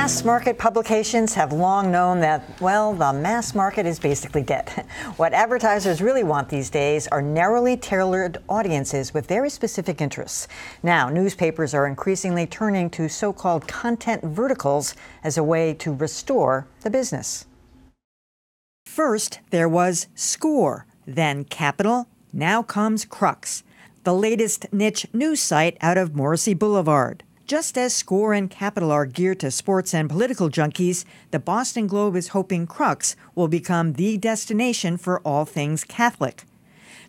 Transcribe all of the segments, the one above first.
Mass market publications have long known that, well, the mass market is basically dead. What advertisers really want these days are narrowly tailored audiences with very specific interests. Now, newspapers are increasingly turning to so-called content verticals as a way to restore the business. First, there was Score, then Capital, now comes Crux, the latest niche news site out of Morrissey Boulevard. Just as Score and Capital are geared to sports and political junkies, the Boston Globe is hoping Crux will become the destination for all things Catholic.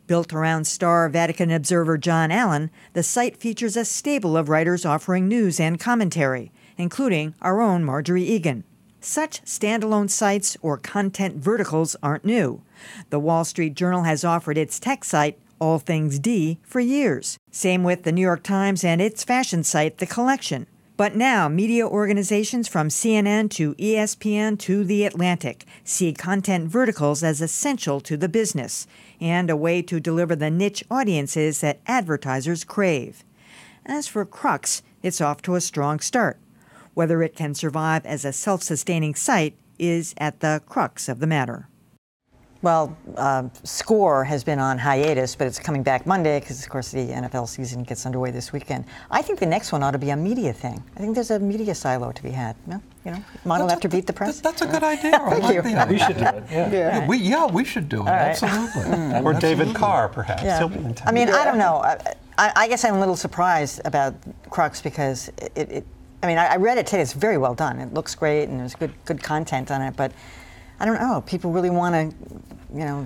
Built around star Vatican observer John Allen, the site features a stable of writers offering news and commentary, including our own Marjorie Egan. Such standalone sites or content verticals aren't new. The Wall Street Journal has offered its tech site, All Things D, for years. Same with the New York Times and its fashion site, The Collection. But now, media organizations from CNN to ESPN to The Atlantic see content verticals as essential to the business and a way to deliver the niche audiences that advertisers crave. As for Crux, it's off to a strong start. Whether it can survive as a self-sustaining site is at the crux of the matter. Well, Score has been on hiatus, but it's coming back Monday because, of course, the NFL season gets underway this weekend. I think the next one ought to be a media thing. I think there's a media silo to be had. No? You know, modeled after Beat the Press. That's a good idea. Thank you. We should do it. Yeah, we should do it. Right. Absolutely. Or David Carr, perhaps. Yeah. I mean, I don't know. I guess I'm a little surprised about Crux because I read it today. It's very well done. It looks great, and there's good content on it. But I don't know. People really want to,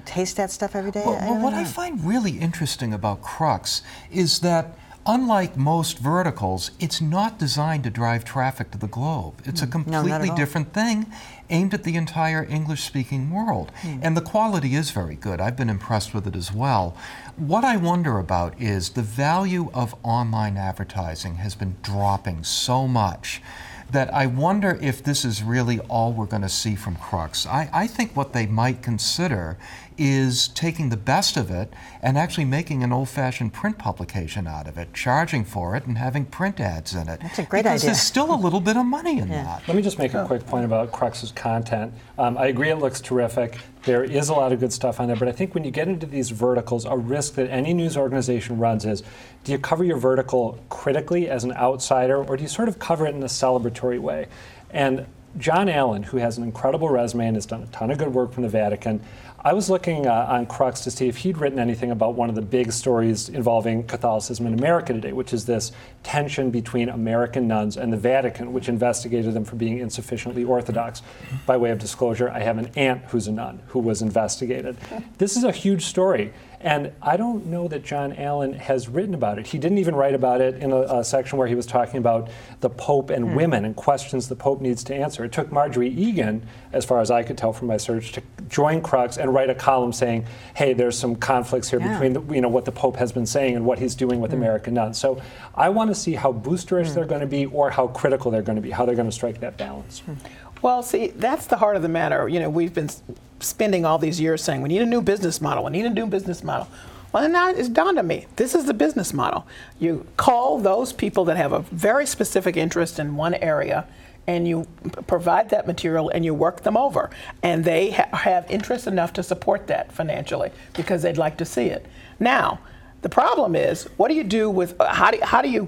taste that stuff every day. Well, what I find really interesting about Crux is that, unlike most verticals, it's not designed to drive traffic to the Globe. It's a completely different thing aimed at the entire English-speaking world. And the quality is very good. I've been impressed with it as well. What I wonder about is the value of online advertising has been dropping so much that I wonder if this is really all we're going to see from Crux. I think what they might consider is taking the best of it and actually making an old-fashioned print publication out of it, charging for it and having print ads in it. That's a great because idea. There's still a little bit of money in that. Let me just make a quick point about Crux's content. I agree it looks terrific. There is a lot of good stuff on there, but I think when you get into these verticals, a risk that any news organization runs is, do you cover your vertical critically as an outsider, or do you sort of cover it in a celebratory way? And John Allen, who has an incredible resume and has done a ton of good work from the Vatican, I was looking on Crux to see if he'd written anything about one of the big stories involving Catholicism in America today, which is this tension between American nuns and the Vatican, which investigated them for being insufficiently Orthodox. By way of disclosure, I have an aunt who's a nun who was investigated. This is a huge story. And I don't know that John Allen has written about it. He didn't even write about it in a section where he was talking about the Pope and women and questions the Pope needs to answer. It took Marjorie Egan, as far as I could tell from my search, to join Crux and write a column saying, hey, there's some conflicts here between what the Pope has been saying and what he's doing with American nuns. So I want to see how boosterish they're going to be or how critical they're going to be, how they're going to strike that balance. Well, see, that's the heart of the matter. We've been spending all these years saying we need a new business model. We need a new business model. Well, now it's dawned on me. This is the business model. You call those people that have a very specific interest in one area, and you provide that material and you work them over. And they have interest enough to support that financially because they'd like to see it. Now, the problem is, what do you do with, how do you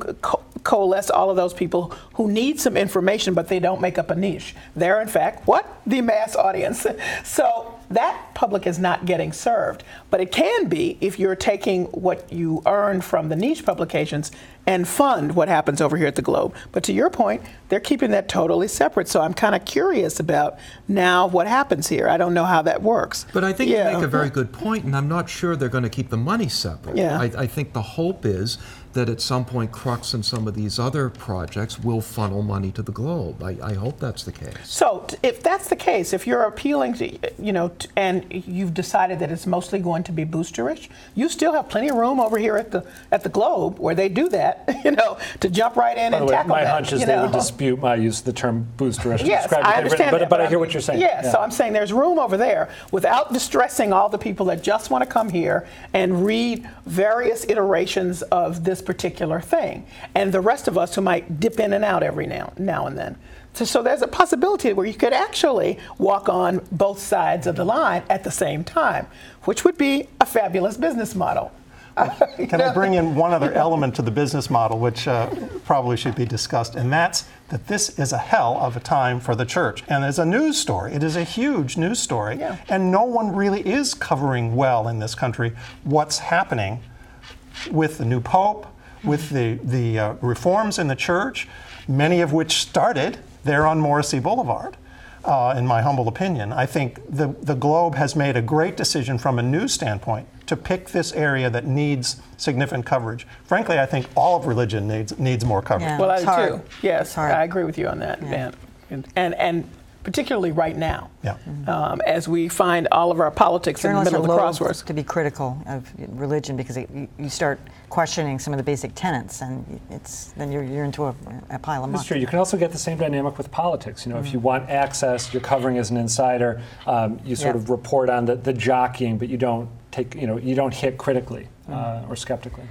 coalesce all of those people who need some information but they don't make up a niche? They're in fact, the mass audience. So that public is not getting served. But it can be if you're taking what you earn from the niche publications and fund what happens over here at the Globe. But to your point, they're keeping that totally separate. So I'm kind of curious about now what happens here. I don't know how that works. But I think you make a very good point, and I'm not sure they're going to keep the money separate. I think the hope is that at some point Crux and some of these other projects will funnel money to the Globe. I hope that's the case. So if that's the case, if you're appealing to, and you've decided that it's mostly going to be boosterish, you still have plenty of room over here at the Globe where they do that, to jump right in and tackle that. My hunch is they would dispute my use of the term boosterish. Yes, I understand that. But I hear what you're saying. Yeah, so I'm saying there's room over there without distressing all the people that just want to come here and read various iterations of this this particular thing, and the rest of us who might dip in and out every now and then. So there's a possibility where you could actually walk on both sides of the line at the same time, which would be a fabulous business model. Can I bring in one other element to the business model, which probably should be discussed, and that's that this is a hell of a time for the church. And as a news story, it is a huge news story, Yeah. and no one really is covering well in this country what's happening with the new pope, with the reforms in the church, many of which started there on Morrissey Boulevard. In my humble opinion, I think the Globe has made a great decision from a news standpoint to pick this area that needs significant coverage. Frankly, I think all of religion needs more coverage. Yeah. Well, I It's do hard. too. Yes, hard. I agree with you on that, Dan. And particularly right now, Yeah. as we find all of our politics in the Journalists middle are of the loath crosswords. to be critical of religion because you start questioning some of the basic tenets, and then you're into a pile of muck. That's true. You can also get the same dynamic with politics. You know, if you want access, you're covering as an insider. You sort of report on the jockeying, but you don't hit critically or skeptically.